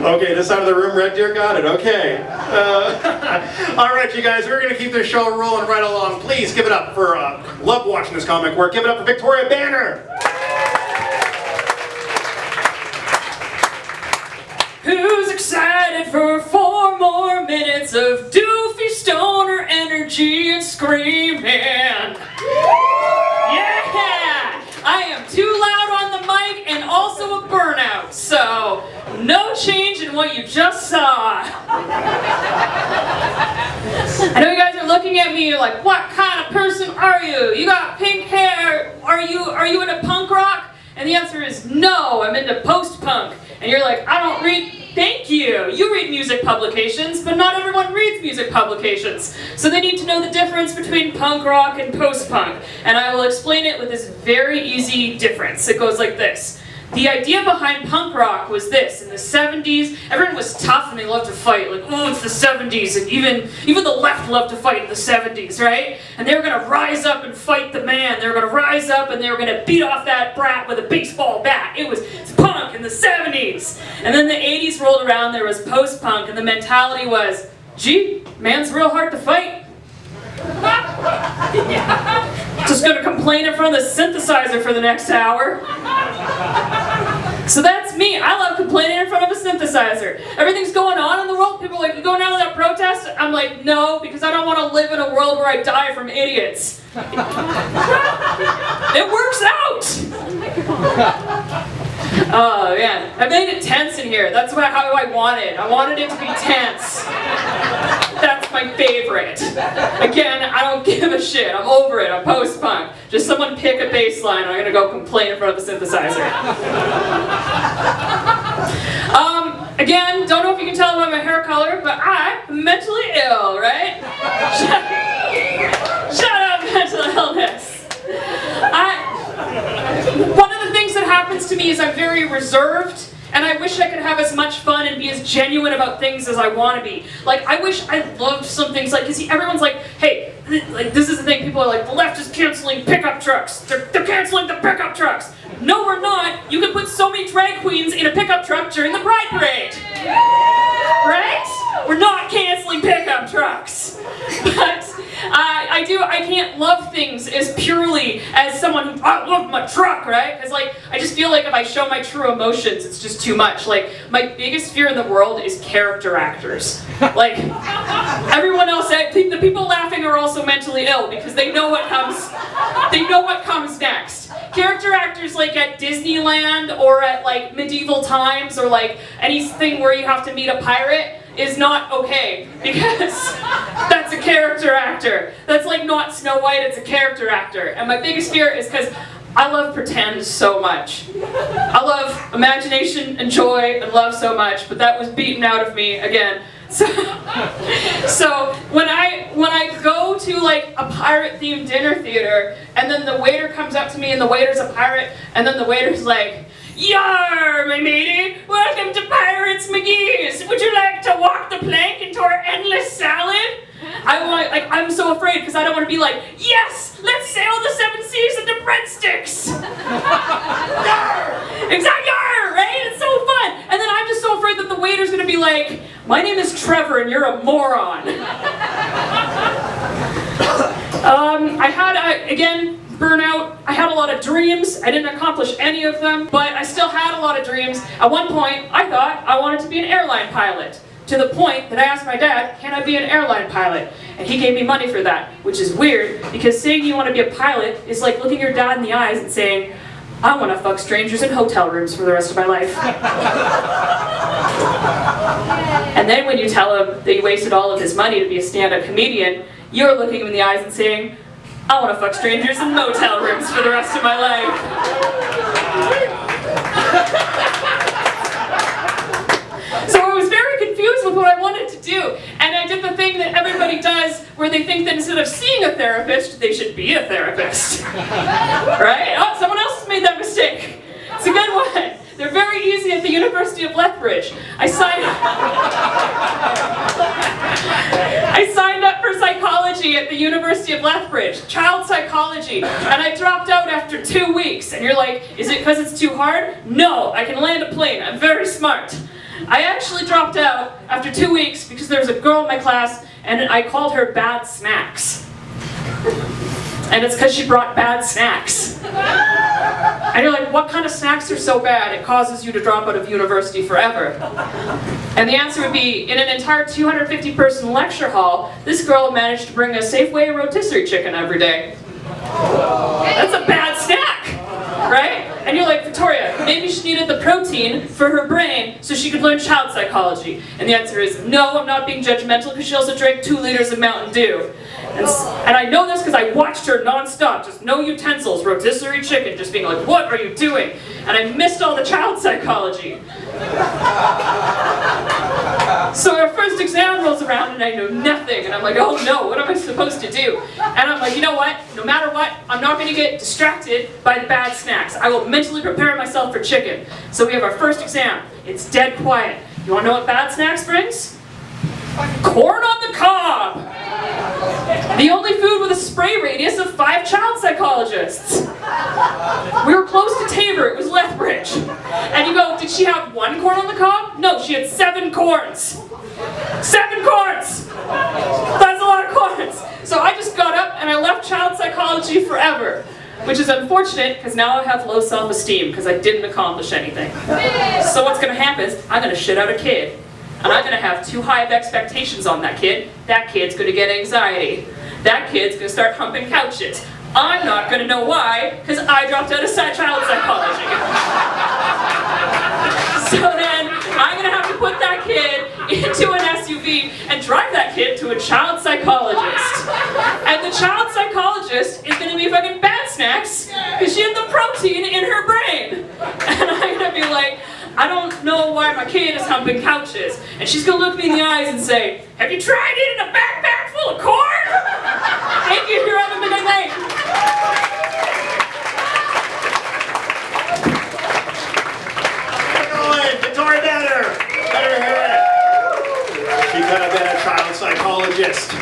Okay, this side of the room, Red Deer got it. Okay. All right, you guys, we're going to keep this show rolling right along. Please give it up for, love watching this comic work. Give it up for Victoria Banner. Who's excited for 4 more minutes of doofy stoner energy and screaming? Yeah! I am too loud on the mic and also a burnout, so no change in what you just saw. I know you guys are looking at me like, what kind of person are you? You got pink hair. Are you into punk rock? And the answer is no, I'm into post-punk. And you're like, I don't read. Thank you. You read music publications, but not everyone reads music publications. So they need to know the difference between punk rock and post-punk. And I will explain it with this very easy difference. It goes like this. The idea behind punk rock was this. In the 70s, everyone was tough and they loved to fight. Like, oh, it's the 70s. And even the left loved to fight in the 70s, right? And they were going to rise up and fight the man. They were going to rise up and they were going to beat off that brat with a baseball bat. It's punk in the 70s. And then the 80s rolled around, there was post-punk, and the mentality was, gee, man's real hard to fight. Just gonna complain in front of the synthesizer for the next hour. So that's me. I love complaining in front of a synthesizer. Everything's going on in the world. People are like, you going down to that protest? I'm like, no, because I don't want to live in a world where I die from idiots. It works out. Oh man, I made it tense in here. That's how I want it. I wanted it to be tense. That's my favorite. Again, I don't give a shit. I'm over it. I'm post-punk. Just someone pick a bass line and I'm gonna go complain in front of a synthesizer. Again, don't know if you can tell by my hair color, but I'm mentally ill, right? Shut up, mental illness. One of the things that happens to me is I'm very reserved, and I wish I could have as much fun and be as genuine about things as I want to be. Like, I wish I loved some things, like, because everyone's like, hey, like, this is the thing, people are like, the left is canceling pickup trucks. They're canceling the pickup trucks. No, we're not. You can put so many drag queens in a pickup truck during the Pride Parade. Right? We're not canceling pickup trucks. But I can't love things as purely as someone who, I love my truck, right? Because like, I just feel like if I show my true emotions, it's just too much. Like, my biggest fear in the world is character actors. Like, everyone else, the people laughing are also mentally ill because they know what comes next. Character actors like at Disneyland or at like medieval times or like anything where you have to meet a pirate is not okay because that's a character actor. That's like not Snow White, it's a character actor. And my biggest fear is because I love pretend so much. I love imagination and joy and love so much, but that was beaten out of me again. So when I go to like a pirate themed dinner theater and then the waiter comes up to me and the waiter's a pirate and then the waiter's like, "Yar, my matey, welcome to Pirates McGee's. Would you like to walk the plank into our endless salad?" I'm so afraid because I don't want to be like, "Yes, let's sail the 7 seas into breadsticks." Exactly, right? It's so fun. And then I'm just so afraid that the waiter's going to be like, "My name is Trevor and you're a moron." I had, again, burnout. I had a lot of dreams. I didn't accomplish any of them, but I still had a lot of dreams. At one point, I thought I wanted to be an airline pilot. To the point that I asked my dad, can I be an airline pilot? And he gave me money for that, which is weird, because saying you want to be a pilot is like looking your dad in the eyes and saying, I want to fuck strangers in hotel rooms for the rest of my life. And then when you tell him that he wasted all of his money to be a stand-up comedian, you're looking him in the eyes and saying, I want to fuck strangers in motel rooms for the rest of my life. So I was very confused with what I wanted to do, and I did the thing that everybody does where they think that instead of seeing a therapist, they should be a therapist. Right? Oh, someone else has made that mistake. It's a good one. They're very easy at the University of Lethbridge. I signed up for psychology at the University of Lethbridge, child psychology, and I dropped out after 2 weeks. And you're like, is it because it's too hard? No, I can land a plane. I'm very smart. I actually dropped out after 2 weeks because there was a girl in my class and I called her Bad Snacks. And it's because she brought bad snacks. And you're like, what kind of snacks are so bad it causes you to drop out of university forever? And the answer would be, in an entire 250-person lecture hall, this girl managed to bring a Safeway rotisserie chicken every day. That's a bad snack, right? And you're like, Victoria, maybe she needed the protein for her brain so she could learn child psychology. And the answer is, no, I'm not being judgmental because she also drank 2 liters of Mountain Dew. And I know this because I watched her non-stop, just no utensils, rotisserie chicken, just being like, what are you doing? And I missed all the child psychology. So our first exam rolls around and I know nothing, and I'm like, oh no, what am I supposed to do? And I'm like, you know what, no matter what, I'm not going to get distracted by the bad snacks. I will mentally prepare myself for chicken. So we have our first exam. It's dead quiet. You want to know what bad snacks brings? Corn on the cob! The only food with a spray radius of 5 child psychologists. We were close to Tabor, it was Lethbridge. And you go, did she have 1 corn on the cob? No, she had 7 corns. 7 corns! That's a lot of corns! So I just got up and I left child psychology forever. Which is unfortunate, because now I have low self-esteem, because I didn't accomplish anything. So what's going to happen is, I'm going to shit out a kid. And I'm going to have too high of expectations on that kid. That kid's going to get anxiety. That kid's going to start humping couches. I'm not going to know why, because I dropped out of child psychology. So then, I'm going to have to put that kid into an SUV and drive that kid to a child psychologist. And the child psychologist is going to be fucking bad snacks, because she had the protein in her brain. And I'm going to be like, I don't know why my kid is humping couches. And she's going to look me in the eyes and say, have you tried eating a backpack full of corn? Thank you for having a good night. Victoria Banner! Better hear it. She could have been a child psychologist.